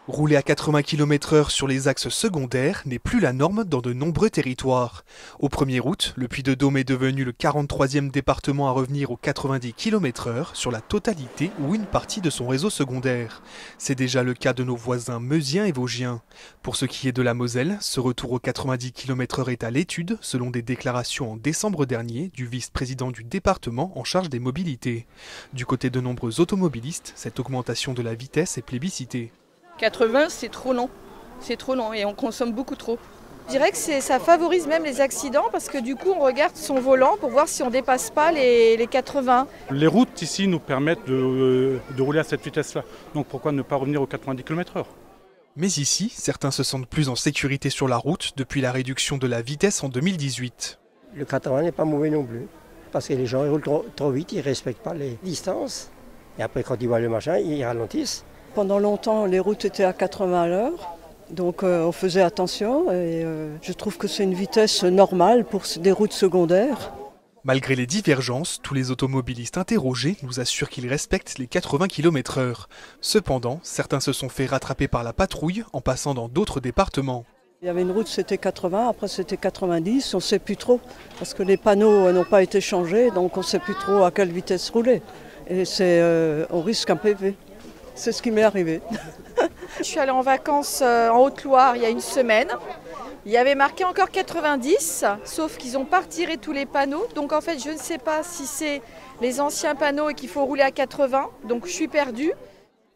Rouler à 80 km/h sur les axes secondaires n'est plus la norme dans de nombreux territoires. Au 1er août, le Puy-de-Dôme est devenu le 43e département à revenir aux 90 km/h sur la totalité ou une partie de son réseau secondaire. C'est déjà le cas de nos voisins meusiens et vosgiens. Pour ce qui est de la Moselle, ce retour aux 90 km/h est à l'étude, selon des déclarations en décembre dernier du vice-président du département en charge des mobilités. Du côté de nombreux automobilistes, cette augmentation de la vitesse est plébiscitée. 80, c'est trop lent et on consomme beaucoup trop. Je dirais que ça favorise même les accidents parce que du coup on regarde son volant pour voir si on ne dépasse pas les 80. Les routes ici nous permettent de rouler à cette vitesse-là, donc pourquoi ne pas revenir aux 90 km/h ? Mais ici, certains se sentent plus en sécurité sur la route depuis la réduction de la vitesse en 2018. Le 80 n'est pas mauvais non plus, parce que les gens ils roulent trop vite, ils ne respectent pas les distances. Et après quand ils voient le machin, ils ralentissent. Pendant longtemps, les routes étaient à 80 à l'heure, donc on faisait attention et je trouve que c'est une vitesse normale pour des routes secondaires. Malgré les divergences, tous les automobilistes interrogés nous assurent qu'ils respectent les 80 km/h. Cependant, certains se sont fait rattraper par la patrouille en passant dans d'autres départements. Il y avait une route, c'était 80, après c'était 90, on ne sait plus trop, parce que les panneaux n'ont pas été changés, donc on ne sait plus trop à quelle vitesse rouler. Et on risque un PV. C'est ce qui m'est arrivé. Je suis allée en vacances en Haute-Loire il y a une semaine. Il y avait marqué encore 90, sauf qu'ils n'ont pas retiré tous les panneaux. Donc en fait, je ne sais pas si c'est les anciens panneaux et qu'il faut rouler à 80. Donc je suis perdue.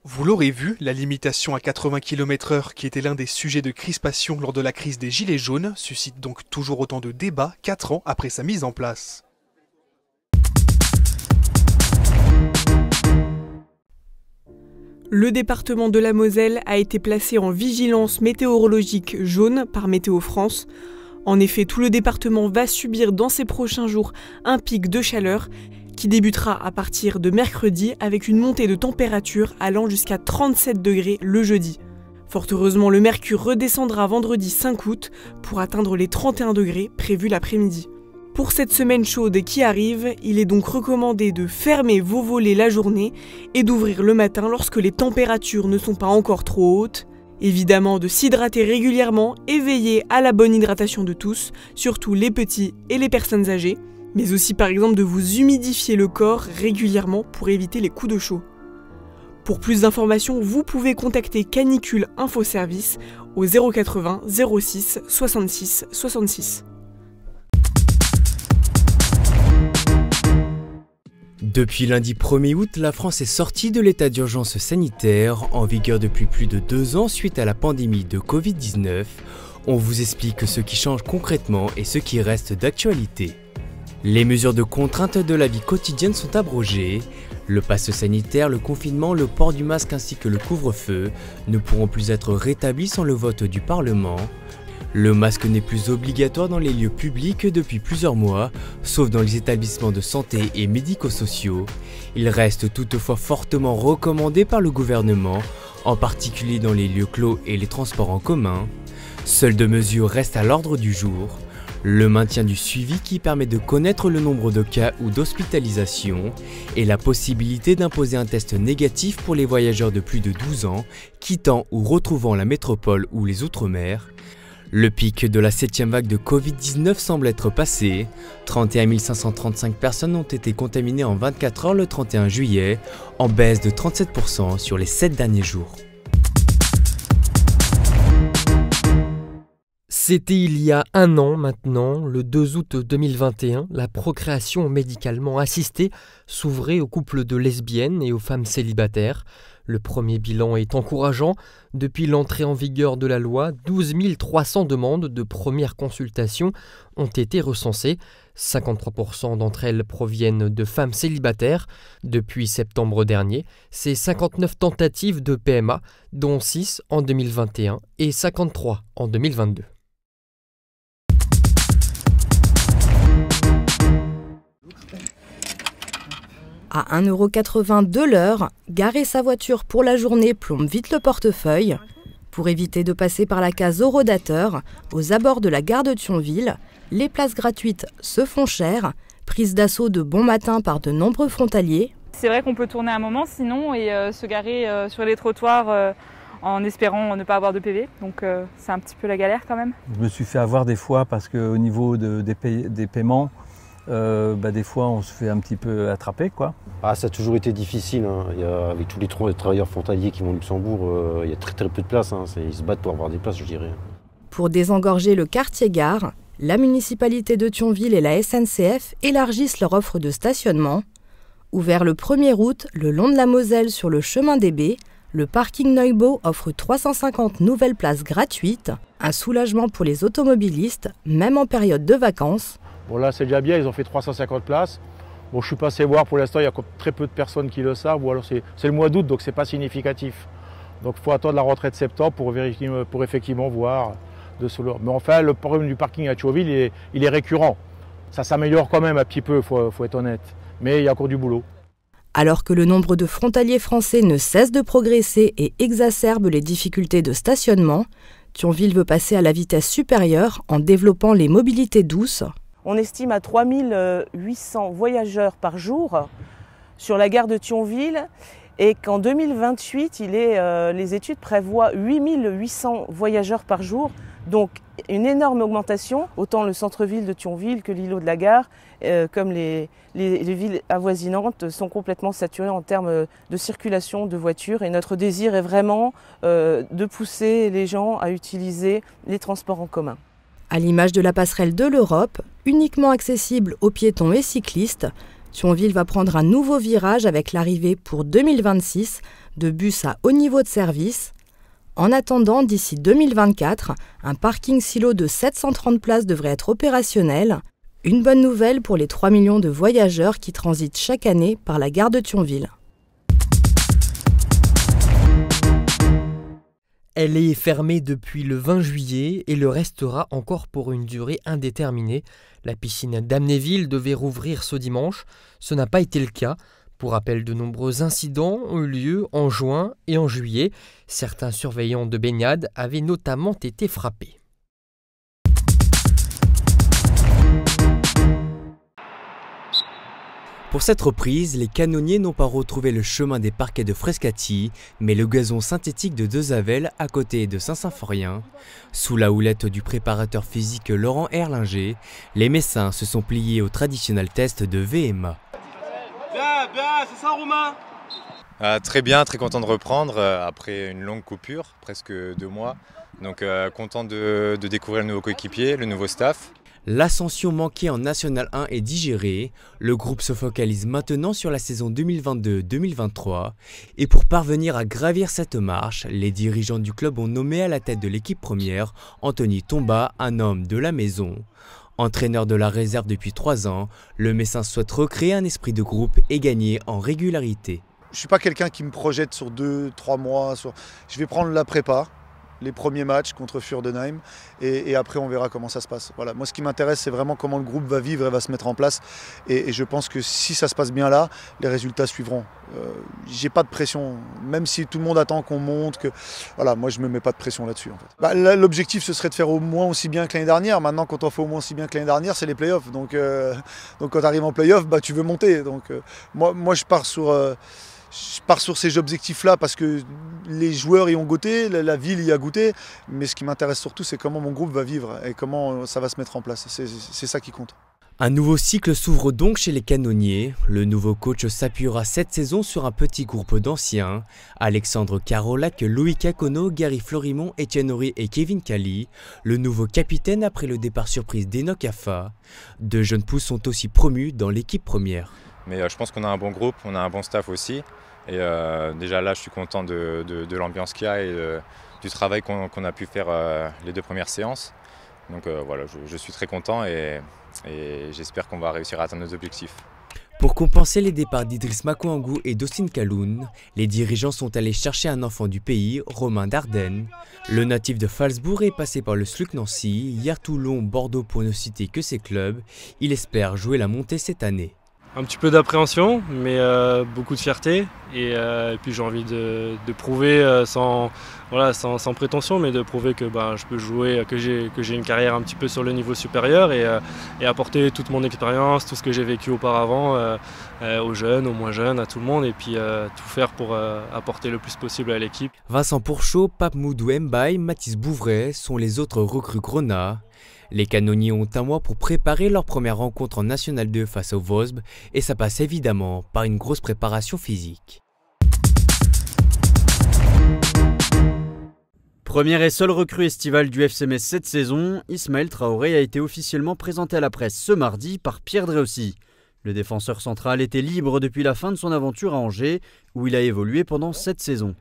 Vous l'aurez vu, la limitation à 80 km/h, qui était l'un des sujets de crispation lors de la crise des Gilets jaunes, suscite donc toujours autant de débats 4 ans après sa mise en place. Le département de la Moselle a été placé en vigilance météorologique jaune par Météo France. En effet, tout le département va subir dans ces prochains jours un pic de chaleur qui débutera à partir de mercredi avec une montée de température allant jusqu'à 37 degrés le jeudi. Fort heureusement, le mercure redescendra vendredi 5 août pour atteindre les 31 degrés prévus l'après-midi. Pour cette semaine chaude qui arrive, il est donc recommandé de fermer vos volets la journée et d'ouvrir le matin lorsque les températures ne sont pas encore trop hautes. Évidemment de s'hydrater régulièrement et veiller à la bonne hydratation de tous, surtout les petits et les personnes âgées, mais aussi par exemple de vous humidifier le corps régulièrement pour éviter les coups de chaud. Pour plus d'informations, vous pouvez contacter Canicule Info Service au 080 06 66 66. Depuis lundi 1er août, la France est sortie de l'état d'urgence sanitaire, en vigueur depuis plus de 2 ans suite à la pandémie de Covid-19. On vous explique ce qui change concrètement et ce qui reste d'actualité. Les mesures de contrainte de la vie quotidienne sont abrogées. Le pass sanitaire, le confinement, le port du masque ainsi que le couvre-feu ne pourront plus être rétablis sans le vote du Parlement. Le masque n'est plus obligatoire dans les lieux publics depuis plusieurs mois, sauf dans les établissements de santé et médico-sociaux. Il reste toutefois fortement recommandé par le gouvernement, en particulier dans les lieux clos et les transports en commun. Seules 2 mesures restent à l'ordre du jour. Le maintien du suivi qui permet de connaître le nombre de cas ou d'hospitalisation et la possibilité d'imposer un test négatif pour les voyageurs de plus de 12 ans, quittant ou retrouvant la métropole ou les Outre-mer. Le pic de la 7e vague de Covid-19 semble être passé. 31 535 personnes ont été contaminées en 24 heures le 31 juillet, en baisse de 37% sur les 7 derniers jours. C'était il y a 1 an maintenant, le 2 août 2021, la procréation médicalement assistée s'ouvrait aux couples de lesbiennes et aux femmes célibataires. Le premier bilan est encourageant. Depuis l'entrée en vigueur de la loi, 12 300 demandes de première consultation ont été recensées. 53% d'entre elles proviennent de femmes célibataires. Depuis septembre dernier, c'est 59 tentatives de PMA, dont 6 en 2021 et 53 en 2022. À 1,80 € de l'heure, garer sa voiture pour la journée plombe vite le portefeuille. Pour éviter de passer par la case horodateur, aux abords de la gare de Thionville, les places gratuites se font chères, prise d'assaut de bon matin par de nombreux frontaliers. C'est vrai qu'on peut tourner un moment sinon et se garer sur les trottoirs en espérant ne pas avoir de PV. Donc c'est un petit peu la galère quand même. Je me suis fait avoir des fois parce qu'au niveau des paiements, des fois on se fait un petit peu attraper, quoi. Ah, ça a toujours été difficile, hein. Avec tous les travailleurs frontaliers qui vont au Luxembourg, il y a très peu de place, hein. Ils se battent pour avoir des places, je dirais. Pour désengorger le quartier gare, la municipalité de Thionville et la SNCF élargissent leur offre de stationnement. Ouvert le 1er août le long de la Moselle sur le chemin des Baies, le parking Neubaud offre 350 nouvelles places gratuites, un soulagement pour les automobilistes, même en période de vacances. Bon là c'est déjà bien, ils ont fait 350 places. Bon, je suis passé voir, pour l'instant il y a très peu de personnes qui le savent, ou alors c'est le mois d'août donc c'est pas significatif. Donc il faut attendre la rentrée de septembre pour effectivement voir de cela. Mais enfin le problème du parking à Thionville il est récurrent. Ça s'améliore quand même un petit peu, faut être honnête. Mais il y a encore du boulot. Alors que le nombre de frontaliers français ne cesse de progresser et exacerbe les difficultés de stationnement, Thionville veut passer à la vitesse supérieure en développant les mobilités douces. On estime à 3800 voyageurs par jour sur la gare de Thionville et qu'en 2028, les études prévoient 8800 voyageurs par jour. Donc une énorme augmentation, autant le centre-ville de Thionville que l'îlot de la Gare, comme les villes avoisinantes sont complètement saturées en termes de circulation de voitures. Et notre désir est vraiment de pousser les gens à utiliser les transports en commun. À l'image de la passerelle de l'Europe, uniquement accessible aux piétons et cyclistes, Thionville va prendre un nouveau virage avec l'arrivée pour 2026 de bus à haut niveau de service. En attendant, d'ici 2024, un parking silo de 730 places devrait être opérationnel. Une bonne nouvelle pour les 3 millions de voyageurs qui transitent chaque année par la gare de Thionville. Elle est fermée depuis le 20 juillet et le restera encore pour une durée indéterminée. La piscine d'Amnéville devait rouvrir ce dimanche. Ce n'a pas été le cas. Pour rappel, de nombreux incidents ont eu lieu en juin et en juillet. Certains surveillants de baignade avaient notamment été frappés. Pour cette reprise, les canonniers n'ont pas retrouvé le chemin des parquets de Frescati, mais le gazon synthétique de Deuxavel à côté de Saint-Symphorien. Sous la houlette du préparateur physique Laurent Erlinger, les Messins se sont pliés au traditionnel test de VMA. Bien, c'est ça Romain? Très bien, très content de reprendre après une longue coupure, presque 2 mois. Donc content de découvrir le nouveau coéquipier, le nouveau staff. L'ascension manquée en National 1 est digérée, le groupe se focalise maintenant sur la saison 2022-2023 et pour parvenir à gravir cette marche, les dirigeants du club ont nommé à la tête de l'équipe première Anthony Tomba, un homme de la maison. Entraîneur de la réserve depuis 3 ans, le Messin souhaite recréer un esprit de groupe et gagner en régularité. Je ne suis pas quelqu'un qui me projette sur 2-3 mois, je vais prendre la prépa. Les premiers matchs contre Fürdenheim et après on verra comment ça se passe. Voilà. Moi ce qui m'intéresse c'est vraiment comment le groupe va vivre et va se mettre en place et je pense que si ça se passe bien là, les résultats suivront. J'ai pas de pression, même si tout le monde attend qu'on monte, voilà, moi je me mets pas de pression là-dessus en fait. Là, l'objectif ce serait de faire au moins aussi bien que l'année dernière. Maintenant quand on fait au moins aussi bien que l'année dernière c'est les playoffs. Donc quand tu arrives en playoffs, tu veux monter. Donc moi je pars sur ces objectifs-là parce que les joueurs y ont goûté, la ville y a goûté, mais ce qui m'intéresse surtout, c'est comment mon groupe va vivre et comment ça va se mettre en place. C'est ça qui compte. Un nouveau cycle s'ouvre donc chez les canonniers. Le nouveau coach s'appuiera cette saison sur un petit groupe d'anciens. Alexandre Carolac, Loïc Akono, Gary Florimont, Etienne Horry et Kevin Cali. Le nouveau capitaine après le départ surprise d'Enoch Affa. 2 jeunes pousses sont aussi promus dans l'équipe première. Mais je pense qu'on a un bon groupe, on a un bon staff aussi. Et déjà là, je suis content de l'ambiance qu'il y a et du travail qu'on a pu faire les 2 premières séances. Donc voilà, je suis très content et j'espère qu'on va réussir à atteindre nos objectifs. Pour compenser les départs d'Idriss Makouangou et d'Austin Kaloun, les dirigeants sont allés chercher un enfant du pays, Romain Dardenne. Le natif de Falsbourg est passé par le SLUC Nancy, hier Toulon, Bordeaux pour ne citer que ses clubs. Il espère jouer la montée cette année. Un petit peu d'appréhension, mais beaucoup de fierté. Et puis j'ai envie de prouver sans prétention, mais de prouver que je peux jouer, que j'ai une carrière un petit peu sur le niveau supérieur et apporter toute mon expérience, tout ce que j'ai vécu auparavant aux jeunes, aux moins jeunes, à tout le monde, et puis tout faire pour apporter le plus possible à l'équipe. Vincent Pourchaud, Pape Moudou Mbaye, Mathis Bouvray sont les autres recrues Grenat. Les canonniers ont un mois pour préparer leur première rencontre en National 2 face au Vosbles et ça passe évidemment par une grosse préparation physique. Première et seule recrue estivale du FC Metz cette saison, Ismaël Traoré a été officiellement présenté à la presse ce mardi par Pierre Dréossi. Le défenseur central était libre depuis la fin de son aventure à Angers, où il a évolué pendant 7 saisons.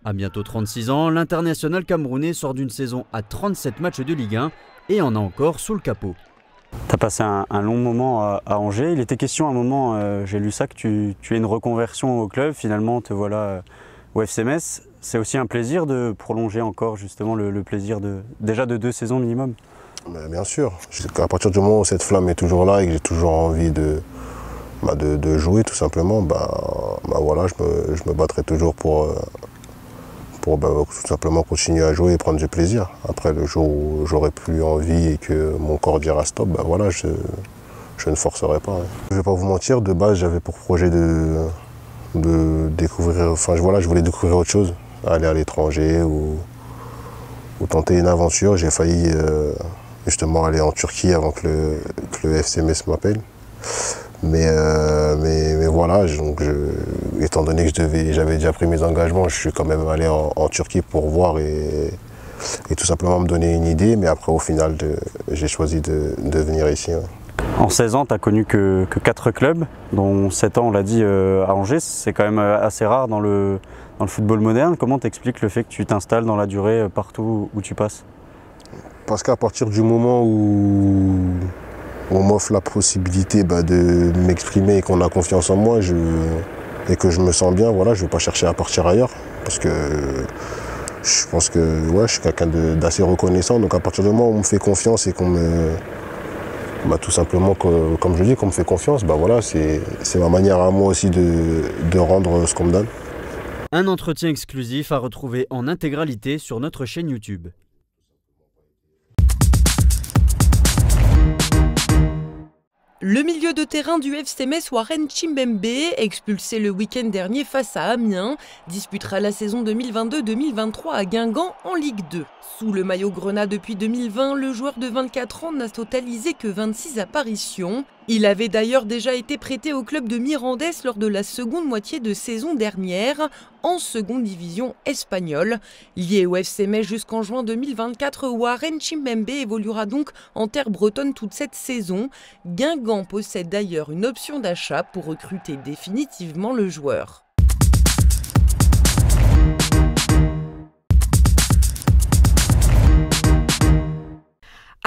À bientôt 36 ans, l'international camerounais sort d'une saison à 37 matchs de Ligue 1 et en a encore sous le capot. Tu as passé un long moment à Angers. Il était question à un moment, j'ai lu ça, que tu aies une reconversion au club. Finalement, te voilà au FC Metz. C'est aussi un plaisir de prolonger encore justement le plaisir déjà de 2 saisons minimum. Bien sûr. À partir du moment où cette flamme est toujours là et que j'ai toujours envie de jouer tout simplement, voilà, je me battrai toujours pour tout simplement continuer à jouer et prendre du plaisir. Après, le jour où j'aurai plus envie et que mon corps dira stop, voilà, je ne forcerai pas. Je ne vais pas vous mentir, de base j'avais pour projet de découvrir, je voulais découvrir autre chose, aller à l'étranger ou tenter une aventure. J'ai failli justement aller en Turquie avant que le FC Metz m'appelle. Mais voilà, donc étant donné que j'avais déjà pris mes engagements, je suis quand même allé en Turquie pour voir et tout simplement me donner une idée. Mais après, au final, j'ai choisi de venir ici. Ouais. En 16 ans, tu n'as connu que 4 clubs, dont 7 ans, on l'a dit, à Angers. C'est quand même assez rare dans le football moderne. Comment t'expliques le fait que tu t'installes dans la durée partout où tu passes? Parce qu'à partir du moment où on m'offre la possibilité de m'exprimer et qu'on a confiance en moi et que je me sens bien, voilà, je ne vais pas chercher à partir ailleurs. Parce que je pense que je suis quelqu'un d'assez reconnaissant. Donc à partir du moment où on me fait confiance et qu'on me... tout simplement, comme je dis, qu'on me fait confiance, voilà, c'est ma manière à moi aussi de rendre ce qu'on me donne. Un entretien exclusif à retrouver en intégralité sur notre chaîne YouTube. Le milieu de terrain du FC Metz, Warren Chimbembe, expulsé le week-end dernier face à Amiens, disputera la saison 2022-2023 à Guingamp en Ligue 2. Sous le maillot Grenat depuis 2020, le joueur de 24 ans n'a totalisé que 26 apparitions. Il avait d'ailleurs déjà été prêté au club de Mirandés lors de la seconde moitié de saison dernière, en seconde division espagnole. Lié au FC Metz jusqu'en juin 2024, Warren Chimbembe évoluera donc en terre bretonne toute cette saison. Guingamp possède d'ailleurs une option d'achat pour recruter définitivement le joueur.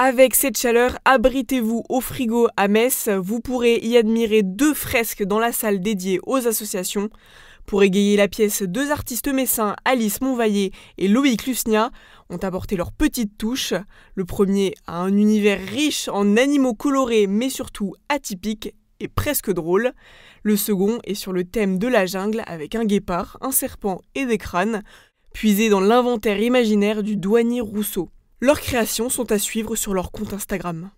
Avec cette chaleur, abritez-vous au frigo à Metz. Vous pourrez y admirer 2 fresques dans la salle dédiée aux associations. Pour égayer la pièce, 2 artistes messins, Alice Montvaillé et Loïc Lusnia, ont apporté leur petite touche. Le premier a un univers riche en animaux colorés mais surtout atypiques et presque drôles. Le second est sur le thème de la jungle avec un guépard, un serpent et des crânes, puisés dans l'inventaire imaginaire du douanier Rousseau. Leurs créations sont à suivre sur leur compte Instagram.